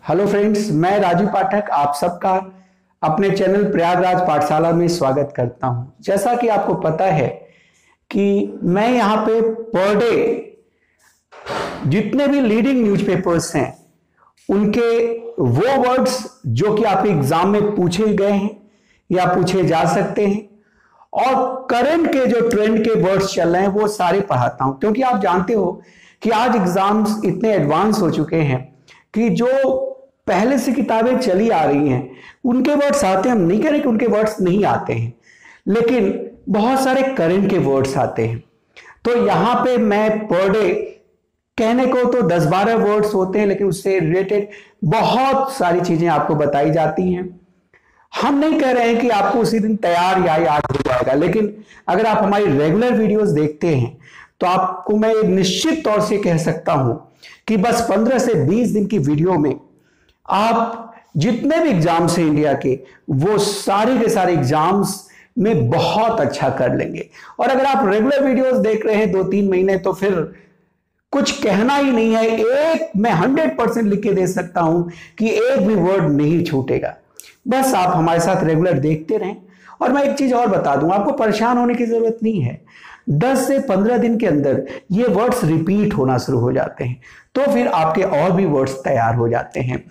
Hello friends, मैं राजू पाठक आप सबका अपने चैनल प्रयागराज पाठशाला में स्वागत करता हूं। जैसा कि आपको पता है कि मैं यहां पे पर डे जितने भी लीडिंग न्यूज़पेपर्स हैं उनके वो वर्ड्स जो कि आपके एग्जाम में पूछे गए हैं या पूछे जा सकते हैं और करंट के जो ट्रेंड के वर्ड्स चल रहे हैं वो सारे पढ़ाता हूं, क्योंकि आप जानते हो कि आज एग्जाम्स इतने एडवांस हो चुके हैं कि जो पहले से किताबें चली आ रही हैं उनके वर्ड्स आते हैं। हम नहीं कह रहे कि उनके वर्ड्स नहीं आते हैं, लेकिन बहुत सारे करंट के वर्ड्स आते हैं। तो यहां पे मैं पर डे कहने को तो 10-12 वर्ड्स होते हैं, लेकिन उससे रिलेटेड बहुत सारी चीजें आपको बताई जाती हैं। हम नहीं कह रहे हैं कि आपको उसी दिन तैयार या याद हो जाएगा, लेकिन अगर आप हमारी रेगुलर वीडियोस देखते हैं तो आपको मैं निश्चित तौर से कह सकता हूं कि बस 15 से 20 दिन की वीडियो में आप जितने भी एग्जाम्स हैं इंडिया के, वो सारे के सारे एग्जाम्स में बहुत अच्छा कर लेंगे। और अगर आप रेगुलर वीडियोस देख रहे हैं 2-3 महीने, तो फिर कुछ कहना ही नहीं है। एक मैं 100% लिख के दे सकता हूं कि एक भी वर्ड नहीं छूटेगा। बस आप हमारे साथ रेगुलर देखते रहें। और मैं एक चीज और बता दूं, आपको परेशान होने की जरूरत नहीं है। 10 से 15 दिन के अंदर ये वर्ड्स रिपीट होना शुरू हो जाते हैं, तो फिर आपके और भी वर्ड्स तैयार हो जाते हैं।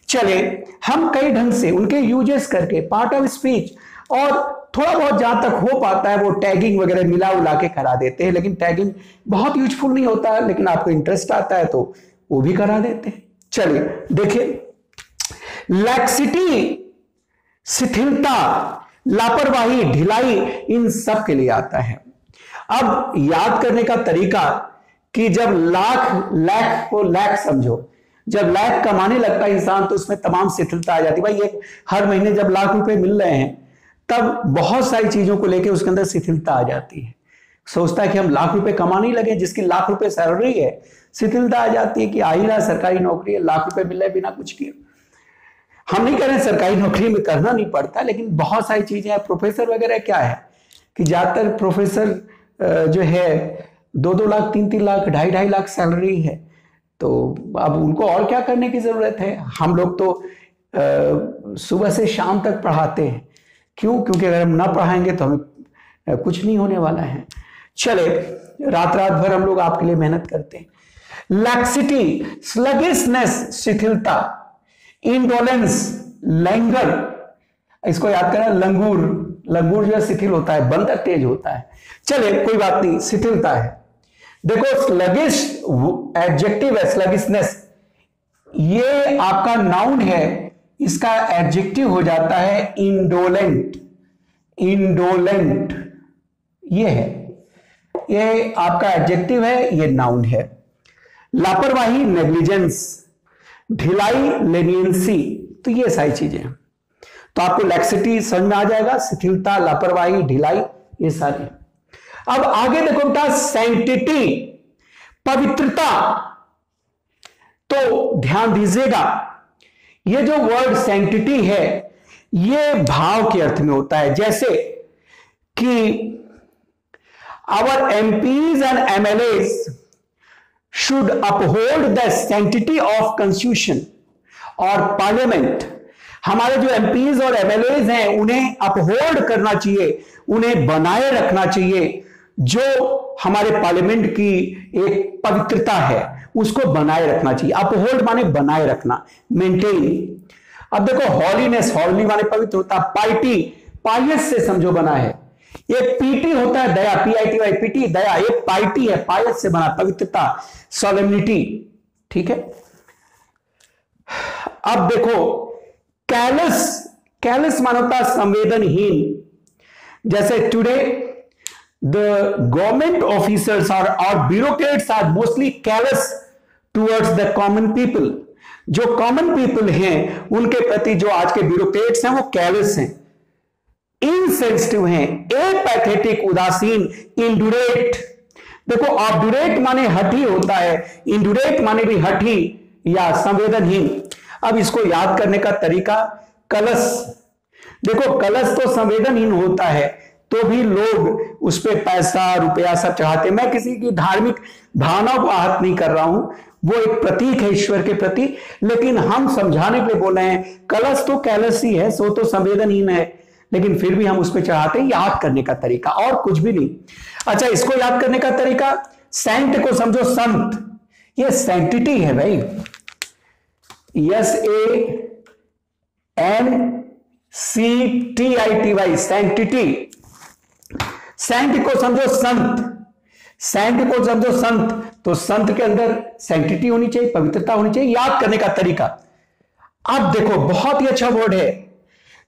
चले, हम कई ढंग से उनके यूजेस करके पार्ट ऑफ स्पीच और थोड़ा बहुत जहां तक हो पाता है वो टैगिंग वगैरह मिला उला के करा देते हैं। लेकिन टैगिंग बहुत यूजफुल नहीं होता है, लेकिन आपको इंटरेस्ट आता है तो वो भी करा देते हैं। चलिए देखिए, लैक्सिटी, शिथिलता, लापरवाही, ढिलाई, इन सब के लिए आता है। अब याद करने का तरीका कि जब लाख को लाख समझो, जब लाख कमाने लगता है इंसान तो उसमें तमाम शिथिलता आ जाती है। भाई ये हर महीने जब लाख रुपए मिल रहे हैं तब बहुत सारी चीजों को लेकर उसके अंदर शिथिलता आ जाती है। सोचता है कि हम लाख रुपए कमाने ही लगे, जिसकी लाख रुपए सैलरी है, शिथिलता आ जाती है कि आ ही रहा सरकारी नौकरी है, लाख रुपए मिल रहे बिना कुछ किए। हम नहीं कह रहे सरकारी नौकरी में करना नहीं पड़ता, लेकिन बहुत सारी चीजें हैं। प्रोफेसर वगैरह क्या है कि ज्यादातर प्रोफेसर जो है 2-2 लाख, 3-3 लाख, 2.5-2.5 लाख सैलरी है, तो अब उनको और क्या करने की जरूरत है। हम लोग तो सुबह से शाम तक पढ़ाते हैं। क्यों? क्योंकि अगर हम ना पढ़ाएंगे तो हमें कुछ नहीं होने वाला है। चले, रात भर हम लोग आपके लिए मेहनत करते हैं। लैक्सिटी, स्लगिशनेस, शिथिलता, इंडोलेंस, लैंगर, इसको याद करना, लंगूर जो है शिथिल होता है, बंदर तेज होता है। चले कोई बात नहीं, शिथिलता है। देखो, स्लगिश एडजेक्टिव है, स्लगिशनेस ये आपका नाउन है, इसका एडजेक्टिव हो जाता है इंडोलेंट। ये है, ये आपका एडजेक्टिव है, ये नाउन है। लापरवाही, नेग्लिजेंस, ढिलाई, लेनियंसी, तो ये सारी चीजें हैं। तो आपको लैक्सिटी समझ में आ जाएगा, शिथिलता, लापरवाही, ढिलाई, ये सारे। अब आगे देखो बेटा, सैंक्टिटी, पवित्रता। तो ध्यान दीजिएगा, ये जो वर्ड सैंक्टिटी है ये भाव के अर्थ में होता है। जैसे कि our MPs and MLAs should uphold the sanctity of constitution और पार्लियामेंट। हमारे जो एमपीज और एमएलएज हैं उन्हें अपहोल्ड करना चाहिए, उन्हें बनाए रखना चाहिए। जो हमारे पार्लियामेंट की एक पवित्रता है उसको बनाए रखना चाहिए। अपहोल्ड माने बनाए रखना, मेंटेन। अब देखो, हॉलीनेस, हॉली माने पवित्र होता। पाइटी, पायस से समझो बना है। ये पीटी होता है, दया, PITY, पीटी, दया, ये पाइटी है, पायस से बना, पवित्रता, सोलेमनिटी। ठीक है। अब देखो, कैलस माने होता है संवेदनहीन। जैसे today the government officers or bureaucrats are mostly callous towards the common people। जो कॉमन पीपल हैं उनके प्रति जो आज के ब्यूरोक्रेट्स हैं वो कैलस हैं, इनसेंसिटिव हैं, एपैथेटिक, उदासीन, इंडुरेट। देखो, ऑब्डुरेट माने हठी होता है, इंडुरेट माने भी हठी या संवेदनहीन। अब इसको याद करने का तरीका, कलश। देखो, कलश तो संवेदनहीन होता है, तो भी लोग उस पर पैसा रुपया सब चढ़ाते। मैं किसी की धार्मिक भावनाओं को आहत नहीं कर रहा हूं, वो एक प्रतीक है ईश्वर के प्रति, लेकिन हम समझाने के लिए बोल रहे हैं। कलश तो कैलस ही है, सो तो संवेदनहीन है, लेकिन फिर भी हम उस पर चढ़ाते हैं। याद करने का तरीका और कुछ भी नहीं। अच्छा, इसको याद करने का तरीका, सेंट को समझो संत, ये सेंटिटी है भाई, SANCTITY, सेंटिटी। सेंट को समझो संत, सेंट को समझो संत, तो संत के अंदर सेंटिटी होनी चाहिए, पवित्रता होनी चाहिए। याद करने का तरीका, अब देखो बहुत ही अच्छा वर्ड है,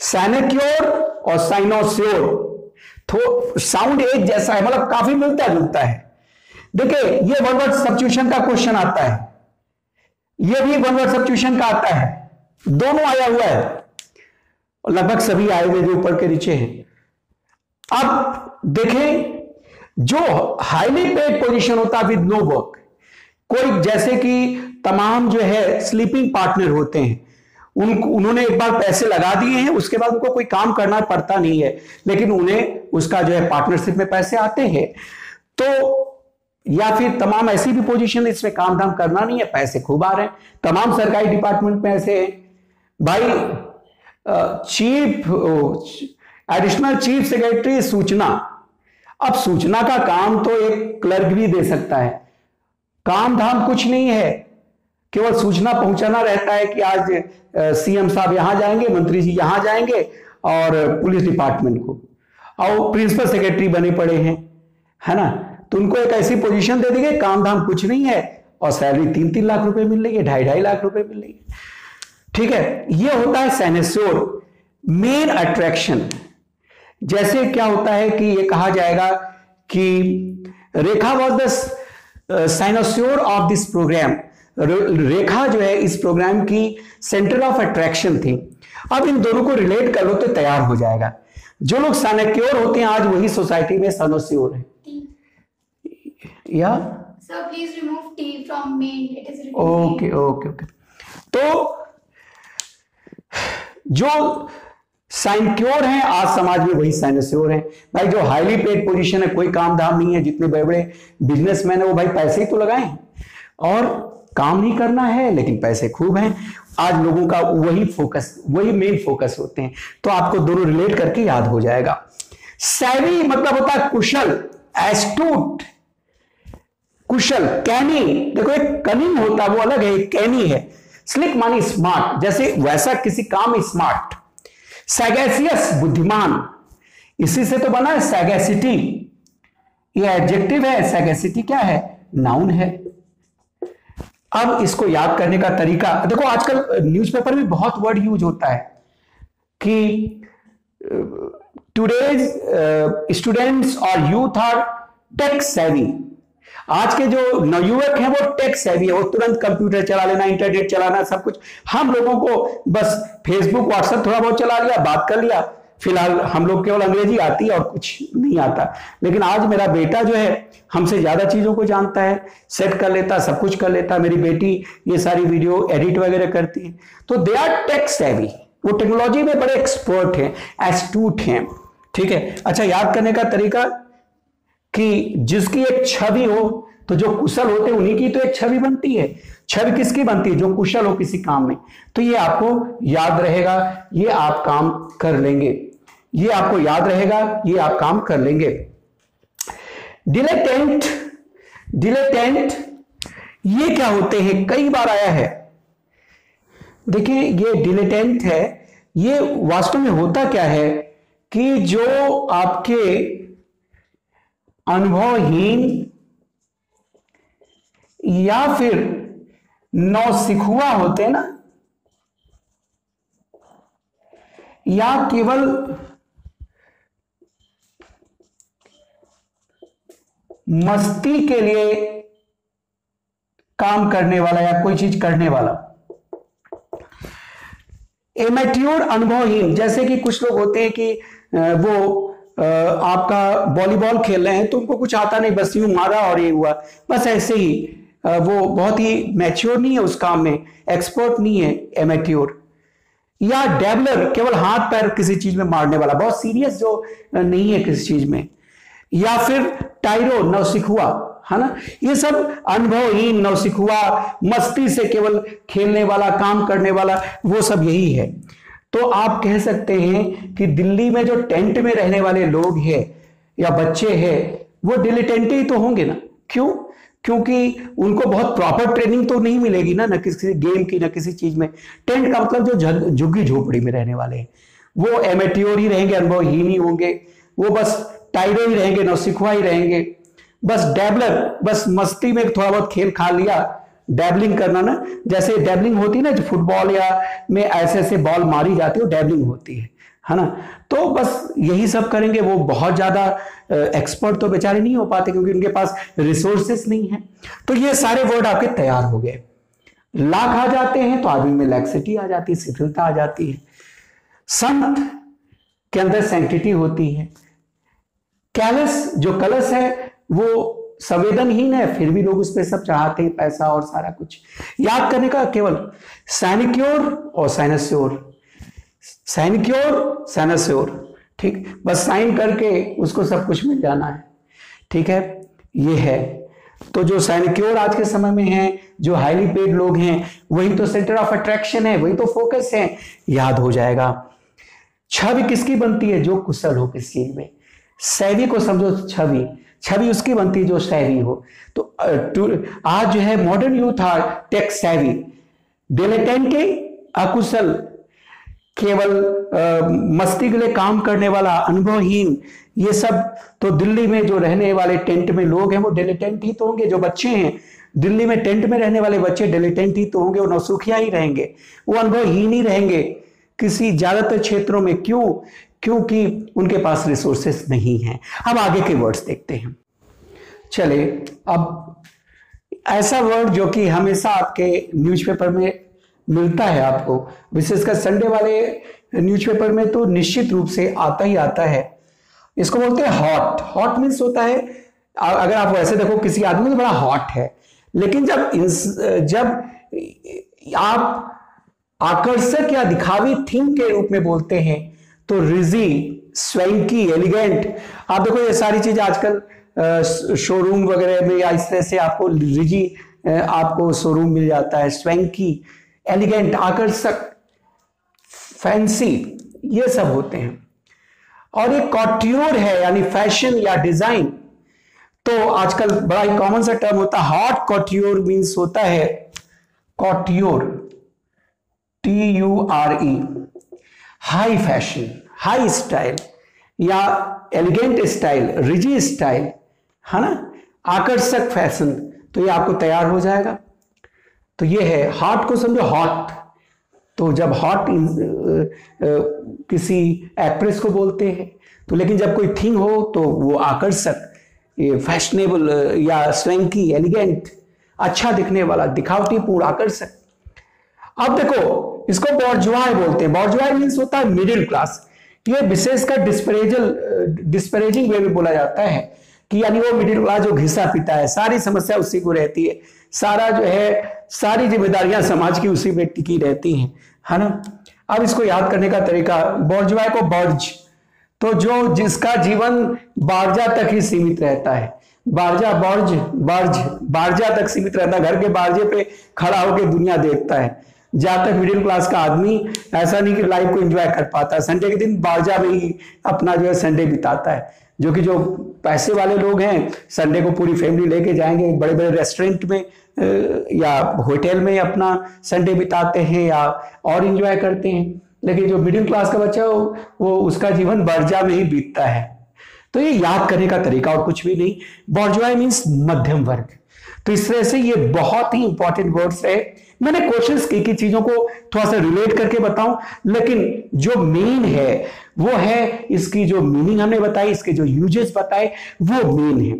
सैनेक्योर और साइनोस्योर, तो साउंड एक जैसा है, मतलब काफी मिलता जुलता है। देखिए ये वन वर्ड सब्स्टिट्यूशन का क्वेश्चन आता है, ये भी वन वर्ड सब्स्टिट्यूशन का आता है, दोनों आया हुआ है, लगभग सभी आए हुए जो ऊपर के नीचे हैं। अब देखें, जो हाईली पेड पोजीशन होता है विद नो वर्क, कोई जैसे कि तमाम जो है स्लीपिंग पार्टनर होते हैं, उन्होंने एक बार पैसे लगा दिए हैं, उसके बाद उनको कोई काम करना पड़ता नहीं है, लेकिन उन्हें उसका जो है पार्टनरशिप में पैसे आते हैं। तो या फिर तमाम ऐसी भी पोजीशन इसमें काम धाम करना नहीं है, पैसे खूब आ रहे हैं। तमाम सरकारी डिपार्टमेंट में ऐसे हैं भाई, एडिशनल चीफ सेक्रेटरी सूचना, अब सूचना का काम तो एक क्लर्क भी दे सकता है, काम धाम कुछ नहीं है, केवल सूचना पहुंचाना रहता है कि आज सीएम साहब यहां जाएंगे, मंत्री जी यहां जाएंगे, और पुलिस डिपार्टमेंट को, और प्रिंसिपल सेक्रेटरी बने पड़े हैं, है ना, तो उनको एक ऐसी पोजीशन दे दी गई, काम धाम कुछ नहीं है, और सैलरी 3-3 लाख रुपए मिल रही है, 2.5 लाख रुपए मिल रही है। ठीक है, ये होता है साइनोस्योर। मेन अट्रैक्शन, जैसे क्या होता है कि ये कहा जाएगा कि Rekha was the cynosure of this programme, Rekha जो है इस प्रोग्राम की सेंटर ऑफ अट्रैक्शन थी। अब इन दोनों को रिलेट कर लो तो तैयार हो जाएगा। जो लोग साइनोक्योर होते हैं आज वही सोसाइटी में साइनोस्योर है। या sir please remove T from main, it is okay okay okay. तो जो साइनक्योर हैं आज समाज में वही साइनोस्योर हैं भाई। जो हाईली पेड पोजीशन है, कोई काम धाम नहीं है, जितने बड़े बड़े बिजनेसमैन है वो भाई पैसे ही तो लगाएं, और काम नहीं करना है लेकिन पैसे खूब हैं। आज लोगों का वही फोकस, वही मेन फोकस होते हैं। तो आपको दोनों रिलेट करके याद हो जाएगा। सैवी मतलब होता है कुशल, एस्टूट, कुशल। कैनी, देखो एक कनिंग होता है वो अलग है, एक कैनी है। स्लिक मानी स्मार्ट, जैसे वैसा किसी काम में स्मार्ट। सैगेसियस, बुद्धिमान, इसी से तो बना है सैगेसिटी, ये एडजेक्टिव है, सैगेसिटी क्या है, नाउन है। अब इसको याद करने का तरीका देखो, आजकल न्यूज़पेपर में बहुत वर्ड यूज होता है कि टुडेज स्टूडेंट्स और यूथ आर टेक सेवी। आज के जो नवयुवक हैं वो टेक सेवी है, वो तुरंत कंप्यूटर चला लेना, इंटरनेट चलाना, सब कुछ। हम लोगों को बस फेसबुक व्हाट्सएप थोड़ा बहुत चला लिया, बात कर लिया। फिलहाल हम लोग केवल अंग्रेजी आती है और कुछ नहीं आता, लेकिन आज मेरा बेटा जो है हमसे ज्यादा चीजों को जानता है, सेट कर लेता, सब कुछ कर लेता। मेरी बेटी ये सारी वीडियो एडिट वगैरह करती है, तो दे आर टेक सेवी, वो टेक्नोलॉजी में बड़े एक्सपर्ट हैं, एस्टूट हैं। ठीक है, अच्छा याद करने का तरीका कि जिसकी एक छवि हो, तो जो कुशल होते हैं उन्हीं की तो एक छवि बनती है। छवि किसकी बनती है, जो कुशल हो किसी काम में। तो ये आपको याद रहेगा, ये आप काम कर लेंगे, ये आपको याद रहेगा, ये आप काम कर लेंगे। डिलेटेंट, डिलेटेंट ये क्या होते हैं, कई बार आया है। देखिए ये डिलेटेंट है, ये वास्तव में होता क्या है कि जो आपके अनुभवहीन या फिर नौसिखुआ होते हैं ना, या केवल मस्ती के लिए काम करने वाला या कोई चीज करने वाला। एमेट्योर, अनुभवहीन, जैसे कि कुछ लोग होते हैं कि वो आपका वॉलीबॉल खेल रहे हैं तो उनको कुछ आता नहीं, बस यूं मारा और ये हुआ, बस ऐसे ही। वो बहुत ही मैच्योर नहीं है उस काम में, एक्सपर्ट नहीं है, एमेट्योर। या डैबलर केवल हाथ पैर किसी चीज में मारने वाला, बहुत सीरियस जो नहीं है किसी चीज में, या फिर टायरो नौसिखुआ, है ना, ये सब अनुभवहीन नौसिखुआ, मस्ती से केवल खेलने वाला, काम करने वाला, वो सब यही है। तो आप कह सकते हैं कि दिल्ली में जो टेंट में रहने वाले लोग हैं या बच्चे हैं वो डिलिटेंट ही तो होंगे ना। क्यों? क्योंकि उनको बहुत प्रॉपर ट्रेनिंग तो नहीं मिलेगी ना किसी गेम की, ना किसी चीज में। टेंट का मतलब जो झुग्गी झोपड़ी में रहने वाले हैं वो एमेट्योर ही रहेंगे, अनुभवहीन ही होंगे, वो बस टाइडो ही रहेंगे, नौसिखुआ ही रहेंगे, बस डैबलर, बस मस्ती में थोड़ा बहुत खेल खा लिया, डैबलिंग करना ना, जैसे डैबलिंग होती है ना, जो फुटबॉल या में ऐसे ऐसे बॉल मारी जाती है वो डैबलिंग होती है ना। तो बस यही सब करेंगे। वो बहुत ज्यादा एक्सपर्ट तो बेचारे नहीं हो पाते क्योंकि उनके पास रिसोर्सेस नहीं है। तो ये सारे वर्ड आपके तैयार हो गए। लाख आ जाते हैं तो आदमी में लैक्सिटी आ जाती है, शिथिलता आ जाती है। संत के अंदर सैंक्टिटी होती है। कैलस, जो कलश है वो संवेदनहीन है, फिर भी लोग उस पर सब चढ़ाते हैं, पैसा और सारा कुछ। याद करने का केवल सैनिक्योर और साइनस्योर, सैनिक्योर साइनस्योर, ठीक, बस साइन करके उसको सब कुछ मिल जाना है, ठीक है, ये है। तो जो सैनिक्योर आज के समय में है, जो हाईली पेड लोग हैं, वही तो सेंटर ऑफ अट्रैक्शन है, वही तो फोकस है, याद हो जाएगा। छवि किसकी बनती है? जो कुशल हो किस चीज में। सैवी को समझो, छवि, छवि उसकी बनती है जो सैवी हो। तो आज जो है modern youth are tech savvy, dilettante अकुशल, केवल मस्ती के लिए काम करने वाला, अनुभवहीन, ये सब। तो दिल्ली में जो रहने वाले टेंट में लोग हैं वो डिलेटेंट ही तो होंगे। जो बच्चे हैं दिल्ली में टेंट में रहने वाले बच्चे डिलेटेंट ही तो होंगे, वो नौसिखिया ही रहेंगे, वो अनुभवहीन ही रहेंगे किसी ज्यादातर क्षेत्रों में। क्यों? क्योंकि उनके पास रिसोर्सेस नहीं है। अब आगे के वर्ड्स देखते हैं। चले, अब ऐसा वर्ड जो कि हमेशा आपके न्यूज़पेपर में मिलता है आपको, विशेषकर संडे वाले न्यूज़पेपर में तो निश्चित रूप से आता ही आता है। इसको बोलते हैं हॉट। हॉट मीन्स होता है, अगर आप वैसे देखो किसी आदमी तो बड़ा हॉट है, लेकिन जब आप आकर्षक या दिखावी थीम के रूप में बोलते हैं तो रिजी, स्वैंकी, एलिगेंट। आप देखो ये सारी चीज आजकल शोरूम वगैरह में या इस तरह से आपको रिजी आपको शोरूम मिल जाता है। स्वैंकी, एलिगेंट, आकर्षक, फैंसी, ये सब होते हैं। और ये कॉट्योर है, यानी फैशन या डिजाइन। तो आजकल बड़ा ही कॉमन सा टर्म होता है हॉट कॉट्योर, मीन्स होता है कॉट्योर, TURE, high fashion, high style या एलिगेंट स्टाइल, रिजी स्टाइल, है ना, आकर्षक फैशन। तो ये आपको तैयार हो जाएगा। तो ये है हॉट को समझो, हॉट। तो जब हॉट किसी एक्ट्रेस को बोलते हैं तो, लेकिन जब कोई थिंग हो तो वो आकर्षक, फैशनेबल या स्वैंकी, एलिगेंट, अच्छा दिखने वाला, दिखावटीपूर्ण, आकर्षक। अब देखो इसको बॉर्जुआई बोलते हैं। बॉर्जुआई मीन्स होता है मिडिल क्लास। ये विशेषकर डिस्परेजिंग वे में बोला जाता है कि यानी वो मिडिल क्लास जो घिसा पीटा है, सारी समस्या उसी को रहती है, सारा जो है सारी जिम्मेदारियां समाज की उसी पे टिकी रहती हैं, है ना। अब इसको याद करने का तरीका, बॉर्जुआई को बर्ज, तो जो जिसका जीवन बारजा तक ही सीमित रहता है, बारजा, बर्ज, बर्ज, बारजा तक सीमित रहता है, घर के बारजे पे खड़ा होकर दुनिया देखता है। जहां तक मिडिल क्लास का आदमी ऐसा नहीं कि लाइफ को एंजॉय कर पाता है, संडे के दिन बारजा में ही अपना जो है संडे बिताता है। जो कि जो पैसे वाले लोग हैं संडे को पूरी फैमिली लेके जाएंगे, बड़े बड़े रेस्टोरेंट में या होटल में अपना संडे बिताते हैं या और एंजॉय करते हैं। लेकिन जो मिडिल क्लास का बच्चा वो उसका जीवन बर्जा में ही बीतता है। तो ये याद करने का तरीका और कुछ भी नहीं। बॉर्जुआई मीन्स मध्यम वर्ग। तो इस तरह से ये बहुत ही इंपॉर्टेंट वर्ड्स है। मैंने कोशिश की कि चीजों को थोड़ा सा रिलेट करके बताऊं, लेकिन जो मेन है वो है इसकी जो मीनिंग हमने बताई, इसके जो यूजेस बताए वो मेन है।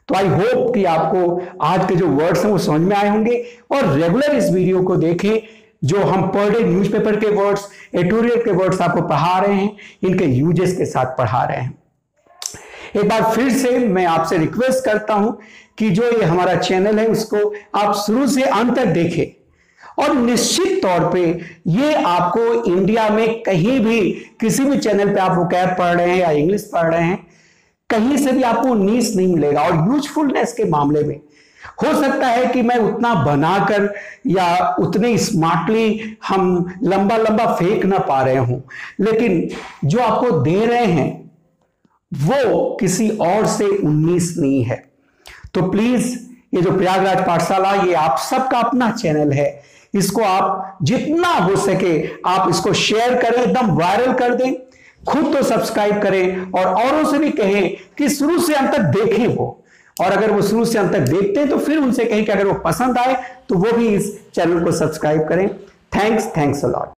तो आई होप कि आपको आज के जो वर्ड्स हैं वो समझ में आए होंगे और रेगुलर इस वीडियो को देखें। जो हम पर डे न्यूज़पेपर के वर्ड्स, एडिटोरियल के वर्ड्स आपको पढ़ा रहे हैं, इनके यूजेस के साथ पढ़ा रहे हैं। एक बार फिर से मैं आपसे रिक्वेस्ट करता हूं कि जो ये हमारा चैनल है उसको आप शुरू से अंत तक देखें और निश्चित तौर पे ये आपको इंडिया में कहीं भी किसी भी चैनल पे आप वोकैब पढ़ रहे हैं या इंग्लिश पढ़ रहे हैं, कहीं से भी आपको 19 नहीं मिलेगा। और यूजफुलनेस के मामले में हो सकता है कि मैं उतना बनाकर या उतने स्मार्टली हम लंबा लंबा फेंक ना पा रहे हूं, लेकिन जो आपको दे रहे हैं वो किसी और से 19 नहीं है। तो प्लीज ये जो प्रयागराज पाठशाला, ये आप सबका अपना चैनल है, इसको आप जितना हो सके आप इसको शेयर करें, एकदम वायरल कर दें, खुद तो सब्सक्राइब करें और औरों से भी कहें कि शुरू से अंत तक देखें वो, और अगर वो शुरू से अंत तक देखते हैं तो फिर उनसे कहें कि अगर वो पसंद आए तो वो भी इस चैनल को सब्सक्राइब करें। Thanks a lot.